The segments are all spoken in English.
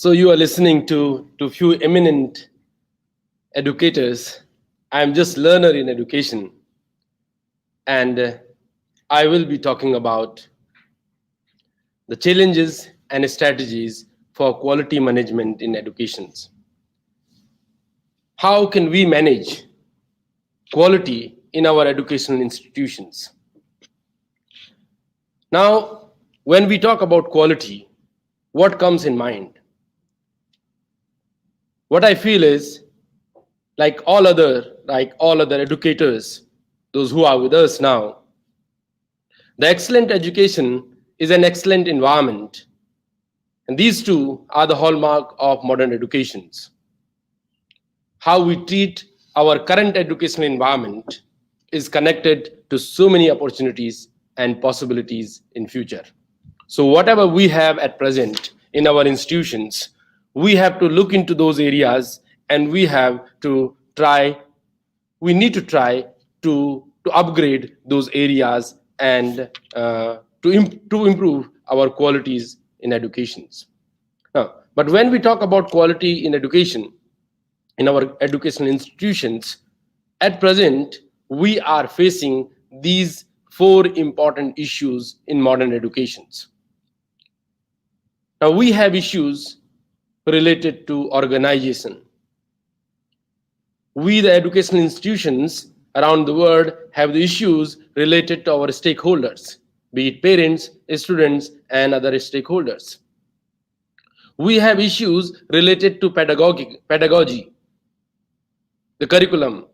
So you are listening to few eminent educators. I am just learner in education, and I will be talking about the challenges and strategies for quality management in educations. How can we manage quality in our educational institutions? Now, when we talk about quality, what comes in mind? What I feel is like all other educators, those who are with us now, the excellent education is an excellent environment, and these two are the hallmark of modern educations. How we treat our current educational environment is connected to so many opportunities and possibilities in future. So whatever we have at present in our institutions, we have to look into those areas, and we need to try to upgrade those areas and to improve our qualities in educations. But when we talk about quality in education, in our educational institutions, at present, we are facing these four important issues in modern educations. Now, we have issues related to organization. We, the educational institutions around the world, have the issues related to our stakeholders, be it parents, students, and other stakeholders. We have issues related to pedagogy, the curriculum,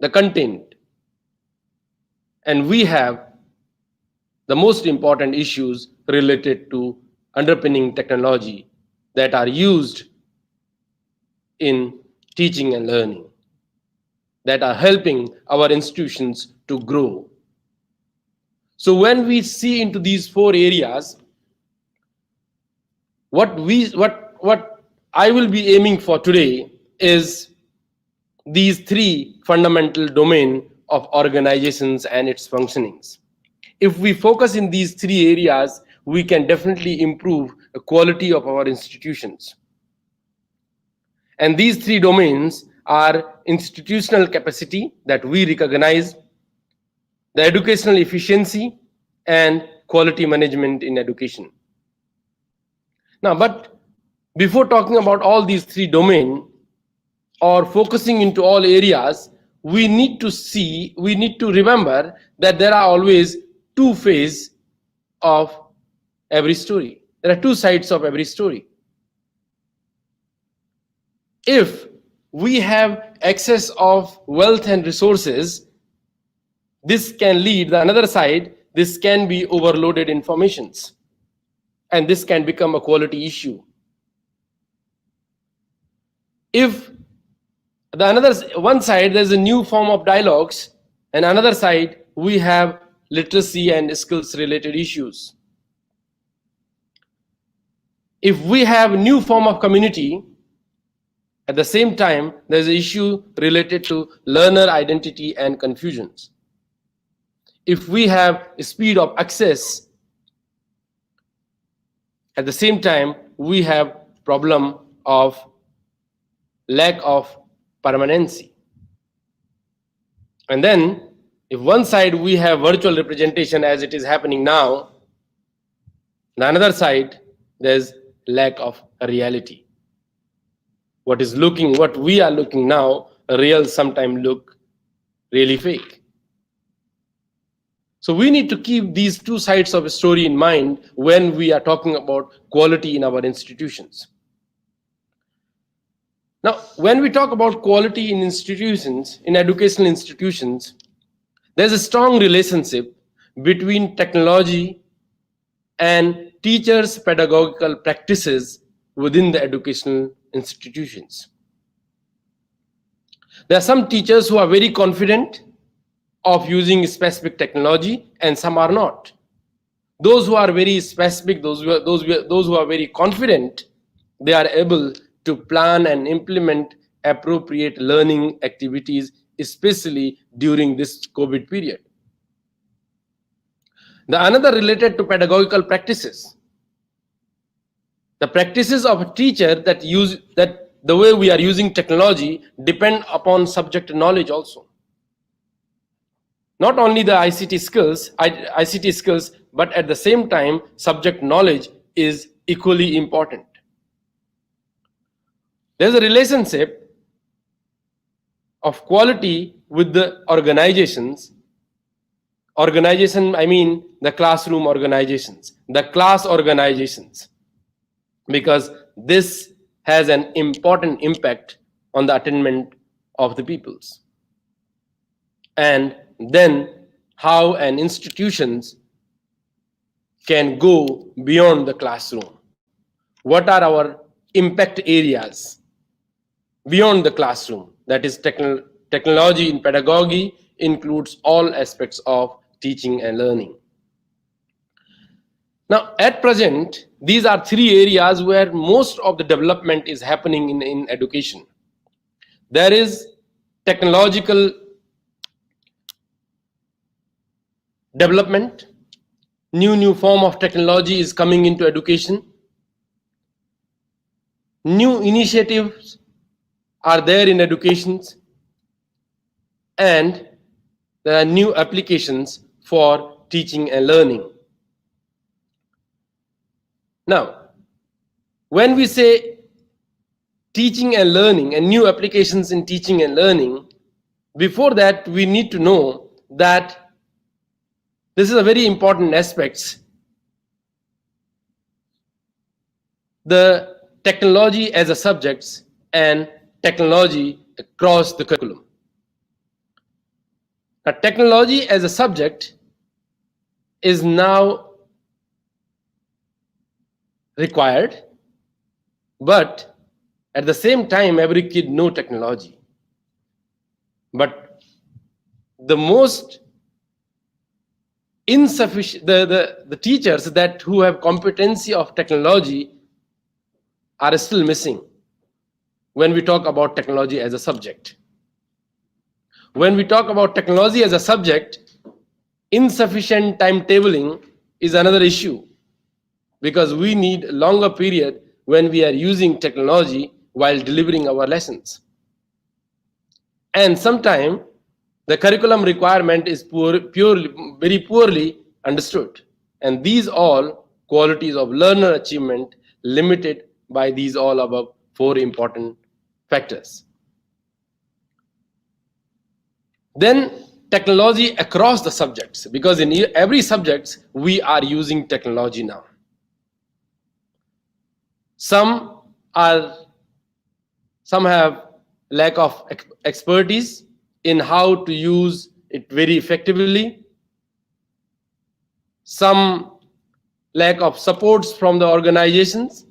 the content, and we have the most important issues related to underpinning technology that are used in teaching and learning, that are helping our institutions to grow. So when we see into these four areas, what I will be aiming for today is these three fundamental domain of organizations and its functionings. If we focus in these three areas, we can definitely improve the quality of our institutions. And these three domains are institutional capacity that we recognize, the educational efficiency, and quality management in education. Now, but before talking about all these three domains or focusing into all areas, we need to remember that there are always two phases of every story. There are two sides of every story. If we have excess of wealth and resources, this can lead the another side, this can be overloaded informations, and this can become a quality issue. If the another one side there's a new form of dialogues, and another side we have literacy and skills related issues. If we have new form of community, at the same time there's an issue related to learner identity and confusions. If we have speed of access, at the same time we have problem of lack of permanency. And then if one side we have virtual representation as it is happening now, on the another side there's lack of reality. What we are looking now, real sometimes look really fake. So we need to keep these two sides of a story in mind when we are talking about quality in our institutions. Now, when we talk about quality in institutions, in educational institutions, there's a strong relationship between technology and teachers' pedagogical practices within the educational institutions. There are some teachers who are very confident of using specific technology, and some are not. Those who are very specific, those who are very confident, they are able to plan and implement appropriate learning activities, especially during this COVID period. The another related to pedagogical practices. The practices of a teacher that the way we are using technology depend upon subject knowledge also. Not only the ICT skills, but at the same time, subject knowledge is equally important. There's a relationship of quality with the organizations. Organization, I mean the classroom organizations, the class organizations, because this has an important impact on the attainment of the pupils. And then how an institutions can go beyond the classroom. What are our impact areas beyond the classroom? That is, technology in pedagogy includes all aspects of teaching and learning. Now, at present, these are three areas where most of the development is happening in education. There is technological development. New form of technology is coming into education. New initiatives are there in educations, and there are new applications for teaching and learning. Now, when we say teaching and learning and new applications in teaching and learning, before that we need to know that this is a very important aspect. The technology as a subject and technology across the curriculum. Now, technology as a subject is now required, but at the same time, every kid knows technology. But the most insufficient, the teachers that who have competency of technology are still missing when we talk about technology as a subject. When we talk about technology as a subject, insufficient timetabling is another issue, because we need a longer period when we are using technology while delivering our lessons. And sometimes the curriculum requirement is very poorly understood. And these all qualities of learner achievement limited by these all above four important factors. Then technology across the subjects, because in every subject we are using technology now. Some have lack of expertise in how to use it very effectively. Some lack of supports from the organizations.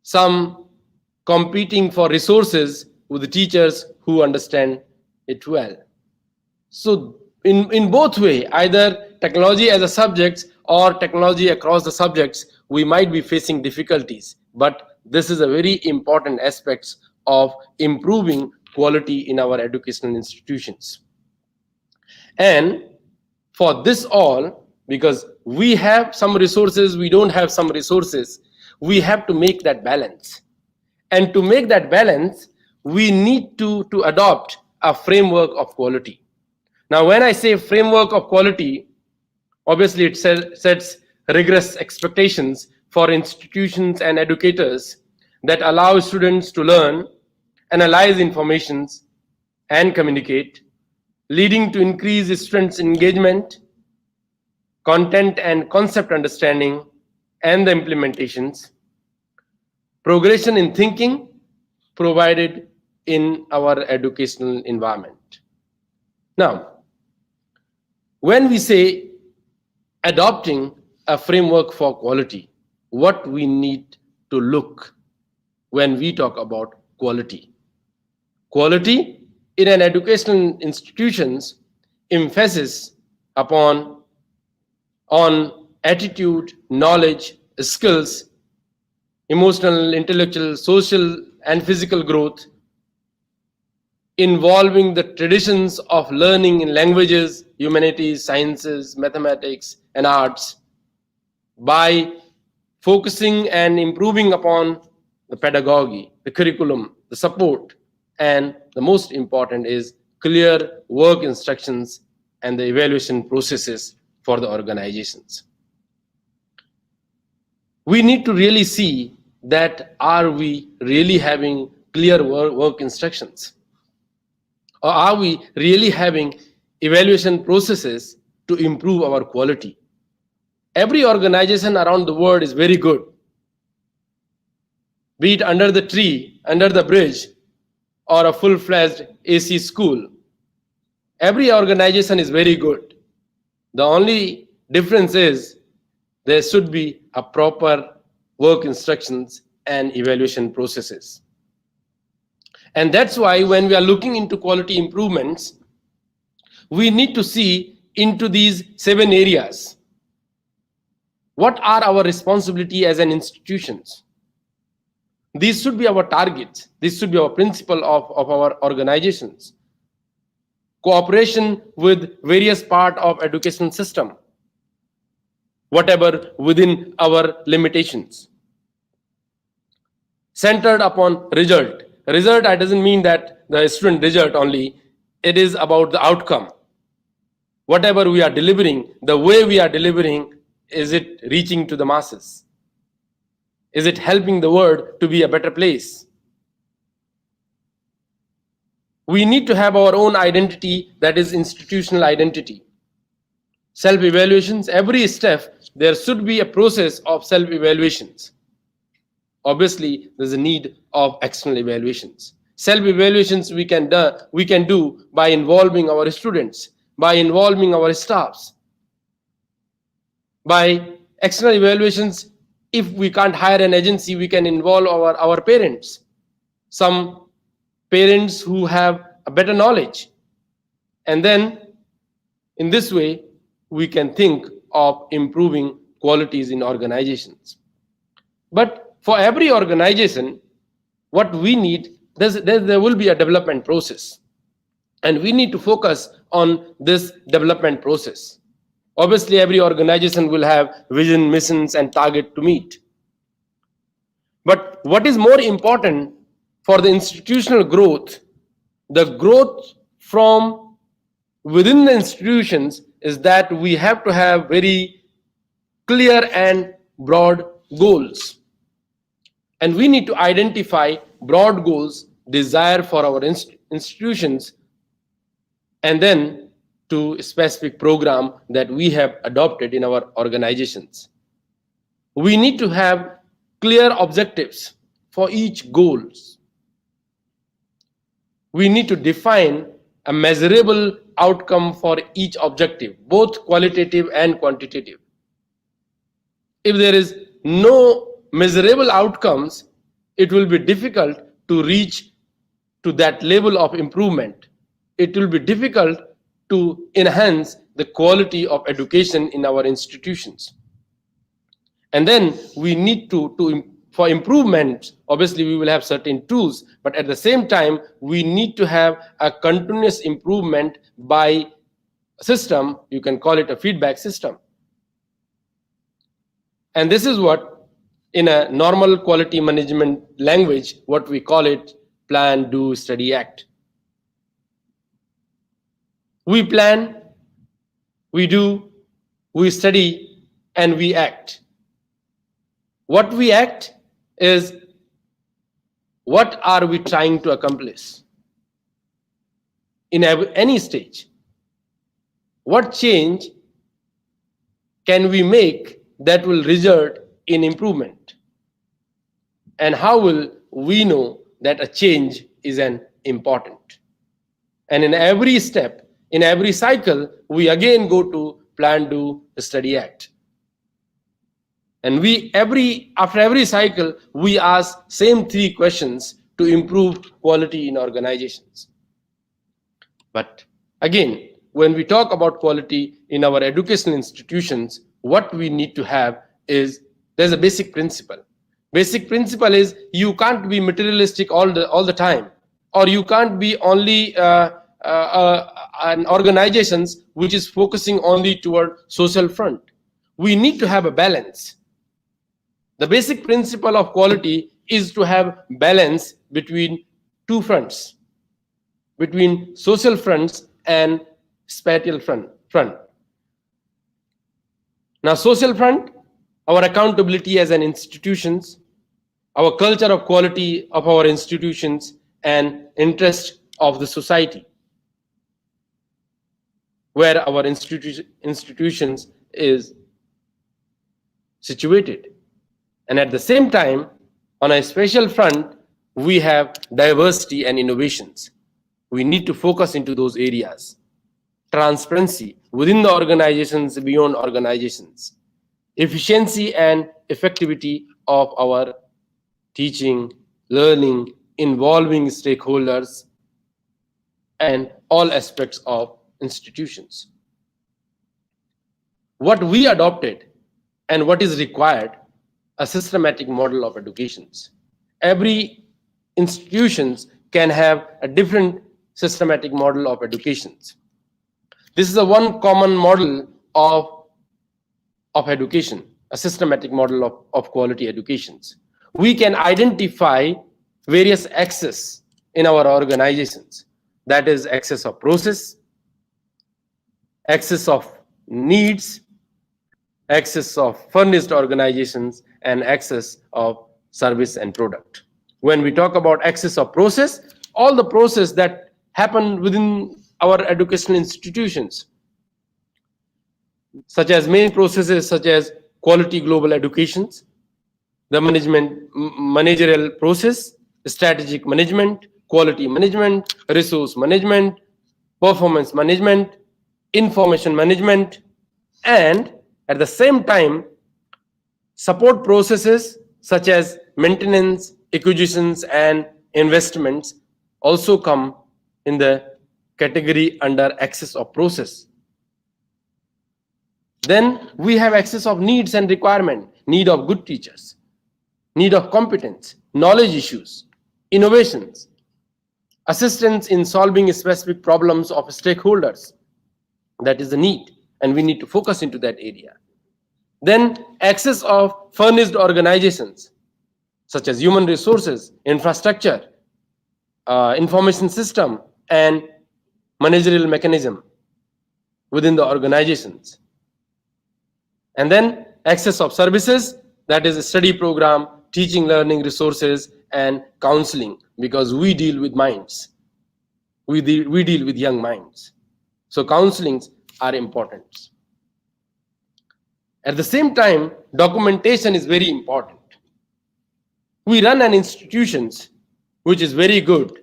Some competing for resources with the teachers who understand it well. So in both way, either technology as a subject or technology across the subjects, we might be facing difficulties. But this is a very important aspect of improving quality in our educational institutions. And for this all, because we have some resources, we don't have some resources, we have to make that balance. And to make that balance, we need to adopt a framework of quality. Now, when I say framework of quality, obviously it sets rigorous expectations for institutions and educators that allow students to learn, analyze information, and communicate, leading to increased students' engagement, content and concept understanding, and the implementations, progression in thinking provided in our educational environment. Now, when we say adopting a framework for quality, what we need to look when we talk about quality. Quality in an educational institutions emphasis on attitude, knowledge, skills, emotional, intellectual, social, and physical growth, involving the traditions of learning in languages, humanities, sciences, mathematics, and arts, by focusing and improving upon the pedagogy, the curriculum, the support, and the most important is clear work instructions and the evaluation processes for the organizations. We need to really see that are we really having clear work instructions, or are we really having evaluation processes to improve our quality? Every organization around the world is very good, be it under the tree, under the bridge, or a full-fledged AC school. Every organization is very good. The only difference is there should be a proper work instructions and evaluation processes. And that's why when we are looking into quality improvements, we need to see into these 7 areas. What are our responsibility as an institutions? These should be our targets. This should be our principle of our organizations. Cooperation with various part of education system, whatever within our limitations. Centered upon result. Result, I doesn't mean that the student result only. It is about the outcome. Whatever we are delivering, the way we are delivering, is it reaching to the masses? Is it helping the world to be a better place? We need to have our own identity, that is institutional identity. Self-evaluations, every step, there should be a process of self-evaluations. Obviously, there's a need of external evaluations. Self-evaluations we can do by involving our students, by involving our staffs. By external evaluations, if we can't hire an agency, we can involve our parents. Some parents who have a better knowledge. And then, in this way, we can think of improving qualities in organizations. But for every organization, what we need, there will be a development process. And we need to focus on this development process. Obviously, every organization will have vision, missions, and target to meet. But what is more important for the institutional growth, the growth from within the institutions, is that we have to have very clear and broad goals. And we need to identify broad goals, desire for our institutions, and then to a specific program that we have adopted in our organizations. We need to have clear objectives for each goals. We need to define a measurable outcome for each objective, both qualitative and quantitative. If there is no measurable outcomes, it will be difficult to reach to that level of improvement. It will be difficult to enhance the quality of education in our institutions. And then we need for improvement, obviously we will have certain tools, but at the same time, we need to have a continuous improvement by system. You can call it a feedback system. And this is what, in a normal quality management language, what we call it, plan, do, study, act. We plan, we do, we study, and we act. What we act is, what are we trying to accomplish in any stage? What change can we make that will result in improvement? And how will we know that a change is an important? And in every step, in every cycle, we again go to plan, do, study, act. And after every cycle, we ask same 3 questions to improve quality in organizations. But again, when we talk about quality in our educational institutions, what we need to have is, there's a basic principle. Basic principle is, you can't be materialistic all the time, or you can't be only an organizations which is focusing only toward social front. We need to have a balance. The basic principle of quality is to have balance between two fronts, between social fronts and spatial front. Now, social front, our accountability as an institutions, our culture of quality of our institutions, and interest of the society where our institutions is situated. And at the same time, on a special front, we have diversity and innovations. We need to focus into those areas. Transparency within the organizations, beyond organizations. Efficiency and effectivity of our teaching, learning, involving stakeholders, and all aspects of institutions. What we adopted and what is required, a systematic model of educations. Every institutions can have a different systematic model of educations. This is a one common model of education, a systematic model of quality educations. We can identify various axes in our organizations. That is axis of process, axis of needs, axis of furnished organizations, and axis of service and product. When we talk about axis of process, all the process that happen within our educational institutions, such as main processes such as quality global educations, the managerial process, strategic management, quality management, resource management, performance management, information management, and at the same time, support processes such as maintenance, acquisitions, and investments also come in the category under axis of process. Then we have axis of needs and requirement, need of good teachers, need of competence, knowledge issues, innovations, assistance in solving specific problems of stakeholders. That is the need, and we need to focus into that area. Then access of furnished organizations such as human resources, infrastructure, information system, and managerial mechanism within the organizations. And then access of services, that is a study program, teaching, learning resources, and counseling, because we deal with minds. We deal with young minds. So counselings are important. At the same time, documentation is very important. We run an institutions which is very good,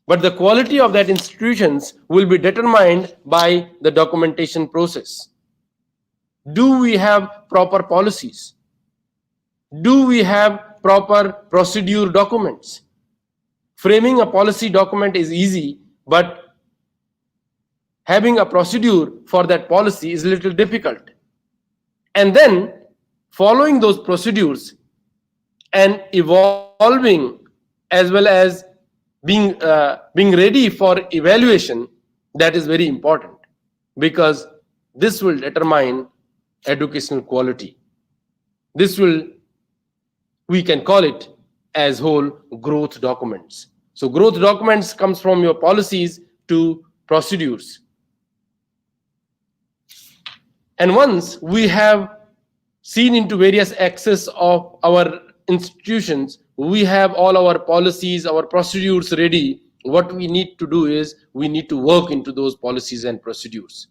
but the quality of that institutions will be determined by the documentation process. Do we have proper policies? Do we have proper procedure documents? Framing a policy document is easy, but having a procedure for that policy is a little difficult. And then following those procedures and evolving, as well as being ready for evaluation, that is very important, because this will determine educational quality. We can call it as whole growth documents. So growth documents comes from your policies to procedures. And once we have seen into various axes of our institutions, we have all our policies, our procedures ready. What we need to do is we need to work into those policies and procedures.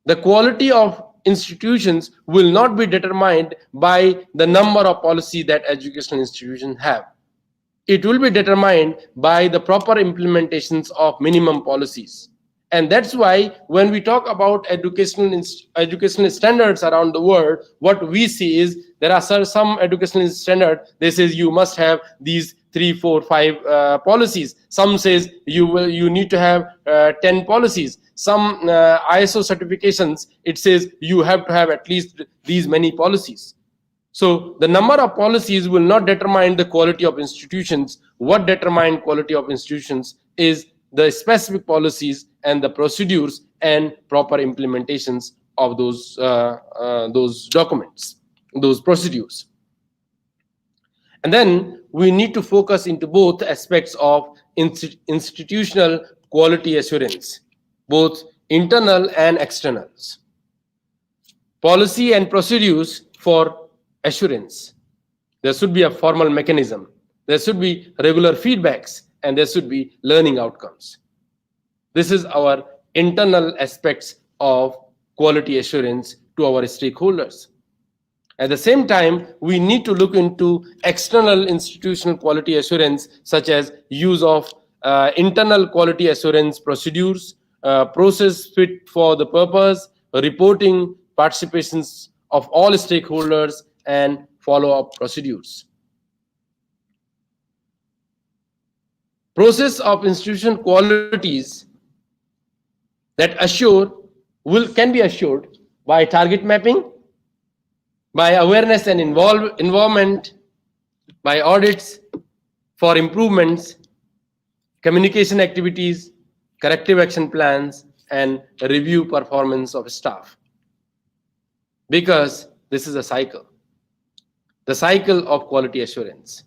The quality of institutions will not be determined by the number of policies that educational institutions have. It will be determined by the proper implementations of minimum policies. And that's why when we talk about educational standards around the world, what we see is there are some educational standards. They say you must have these 3, 4, 5 policies. Some says you need to have 10 policies. Some ISO certifications, it says you have to have at least these many policies. So the number of policies will not determine the quality of institutions. What determines quality of institutions is the specific policies and the procedures and proper implementations of those documents, those procedures. And then we need to focus into both aspects of institutional quality assurance, both internal and externals. Policy and procedures for assurance. There should be a formal mechanism. There should be regular feedbacks, and there should be learning outcomes. This is our internal aspects of quality assurance to our stakeholders. At the same time, we need to look into external institutional quality assurance, such as use of internal quality assurance procedures, process fit for the purpose, reporting, participations of all stakeholders, and follow-up procedures. Process of institutional qualities that can be assured by target mapping, by awareness and involvement, by audits for improvements, communication activities, corrective action plans, and review performance of staff. Because this is a cycle, the cycle of quality assurance.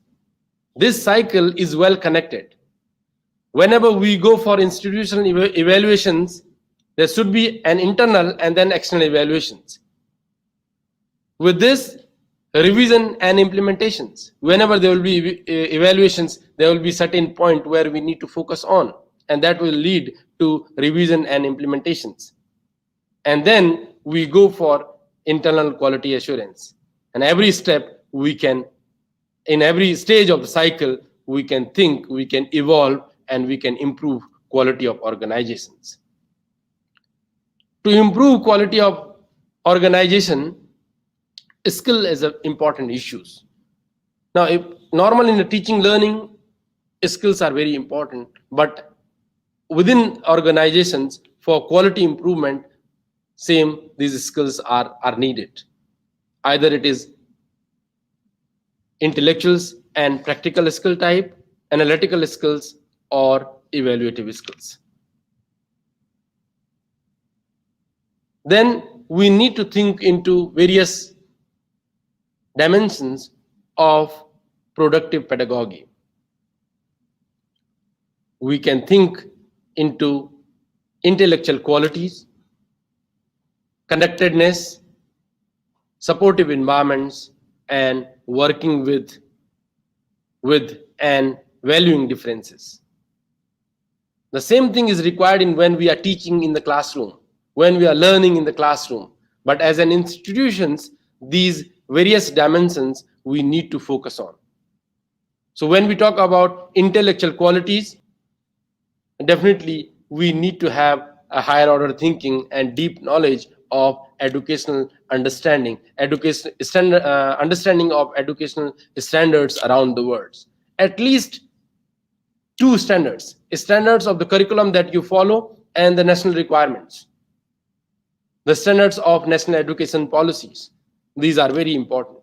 This cycle is well connected. Whenever we go for institutional evaluations, there should be an internal and then external evaluations. With this, revision and implementations. Whenever there will be evaluations, there will be certain point where we need to focus on, and that will lead to revision and implementations. And then we go for internal quality assurance. And every step in every stage of the cycle, we can think, we can evolve, and we can improve quality of organizations. To improve quality of organization, skill is an important issue. Now, normally in the teaching learning, skills are very important, but within organizations, for quality improvement, these skills are needed. Either it is intellectuals and practical skill type, analytical skills, or evaluative skills. Then we need to think into various dimensions of productive pedagogy. We can think into intellectual qualities, connectedness, supportive environments, and working with and valuing differences. The same thing is required when we are teaching in the classroom, when we are learning in the classroom. But as an institutions, these various dimensions we need to focus on. So when we talk about intellectual qualities, definitely we need to have a higher order thinking and deep knowledge of educational understanding, understanding of educational standards around the world. At least two standards of the curriculum that you follow and the national requirements, the standards of national education policies. These are very important.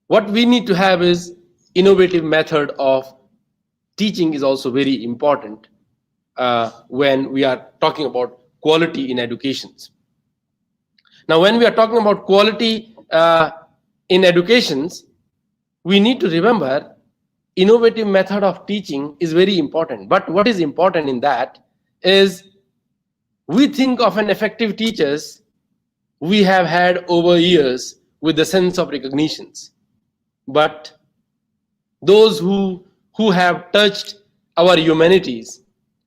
What we need to have is innovative method of teaching is also very important when we are talking about quality in educations. Now, when we are talking about quality in educations, we need to remember innovative method of teaching is very important. But what is important in that is we think of an effective teachers we have had over years with the sense of recognitions. But those who have touched our humanities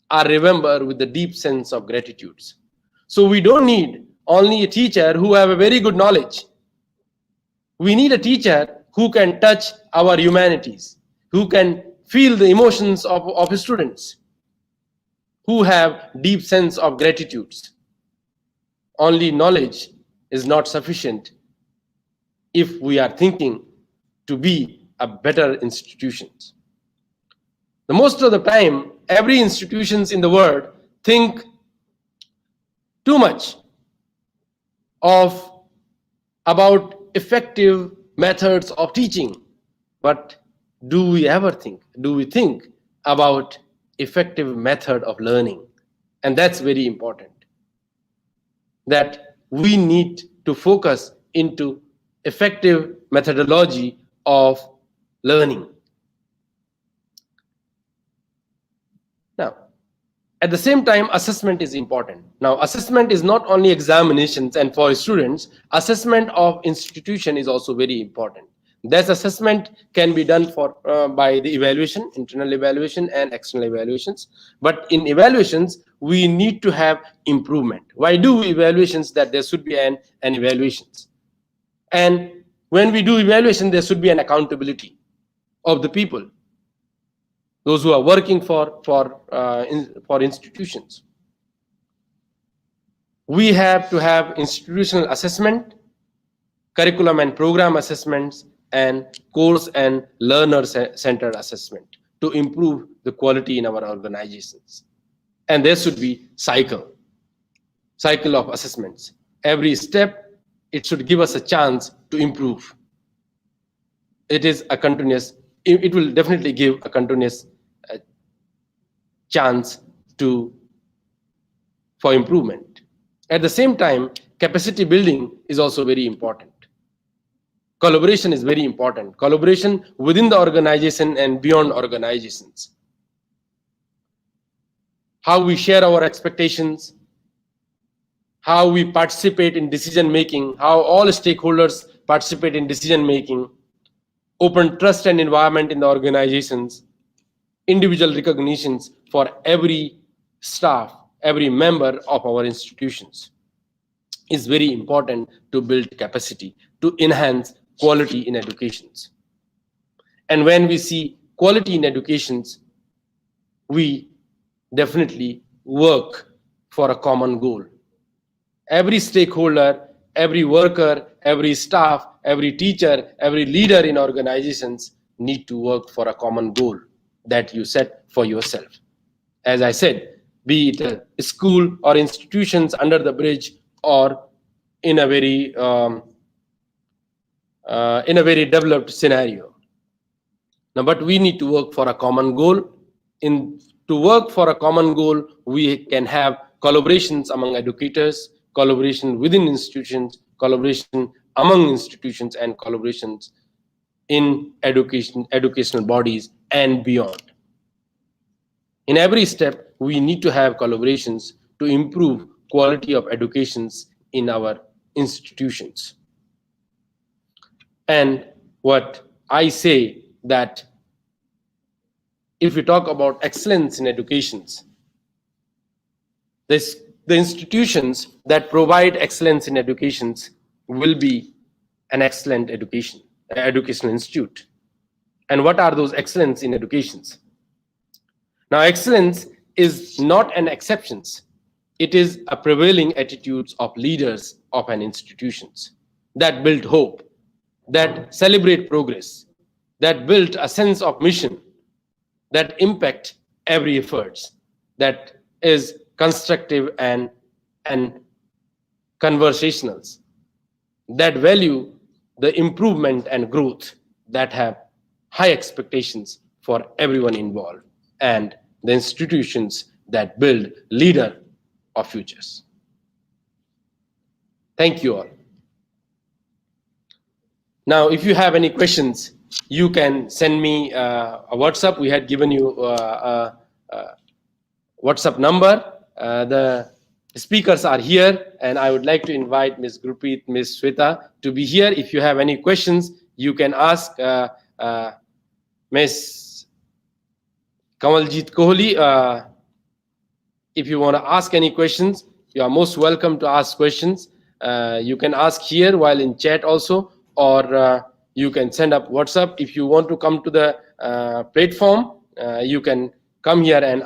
are remembered with the deep sense of gratitude. So we don't need only a teacher who have a very good knowledge. We need a teacher who can touch our humanities, who can feel the emotions of students, who have deep sense of gratitude. Only knowledge is not sufficient if we are thinking to be a better institutions. The most of the time, every institutions in the world think too much about effective methods of teaching. But do we think about effective method of learning? And that's very important, that we need to focus into effective methodology of learning. Now, at the same time, assessment is important. Now, assessment is not only examinations, and for students, assessment of institution is also very important. This assessment can be done by the evaluation, internal evaluation and external evaluations. But in evaluations, we need to have improvement. Why do evaluations? That there should be an evaluations. And when we do evaluation, there should be an accountability of the people, those who are working for institutions. We have to have institutional assessment, curriculum and program assessments, and course and learner-centered assessment to improve the quality in our organizations. And there should be cycle of assessments. Every step, it should give us a chance to improve. It is a continuous, it will definitely give a continuous chance for improvement. At the same time, capacity building is also very important. Collaboration is very important. Collaboration within the organization and beyond organizations. How we share our expectations, how we participate in decision making, how all stakeholders participate in decision making, open trust and environment in the organizations, individual recognitions for every staff, every member of our institutions is very important to build capacity, to enhance quality in educations. And when we see quality in educations, we definitely work for a common goal. Every stakeholder, every worker, every staff, every teacher, every leader in organizations need to work for a common goal that you set for yourself. As I said, be it a school or institutions under the bridge or in a very developed scenario. Now, but we need to work for a common goal. To work for a common goal, we can have collaborations among educators, collaboration within institutions, collaboration among institutions, and collaborations in educational bodies and beyond. In every step, we need to have collaborations to improve quality of educations in our institutions. And what I say that if we talk about excellence in educations, the institutions that provide excellence in educations will be an excellent educational institute. And what are those excellence in educations? Now, excellence is not an exception. It is a prevailing attitudes of leaders of an institutions that build hope, that celebrate progress, that build a sense of mission, that impact every effort, that is constructive and conversational, that value the improvement and growth, that have high expectations for everyone involved, and the institutions that build leader of futures. Thank you all. Now, if you have any questions, you can send me a WhatsApp. We had given you a WhatsApp number. The speakers are here, and I would like to invite Ms. Gurpreet, Ms. Sweta to be here. If you have any questions, you can ask Ms. Kamaljeet Kohli. If you want to ask any questions, you are most welcome to ask questions. You can ask here while in chat also, or you can send up WhatsApp. If you want to come to the platform, you can come here and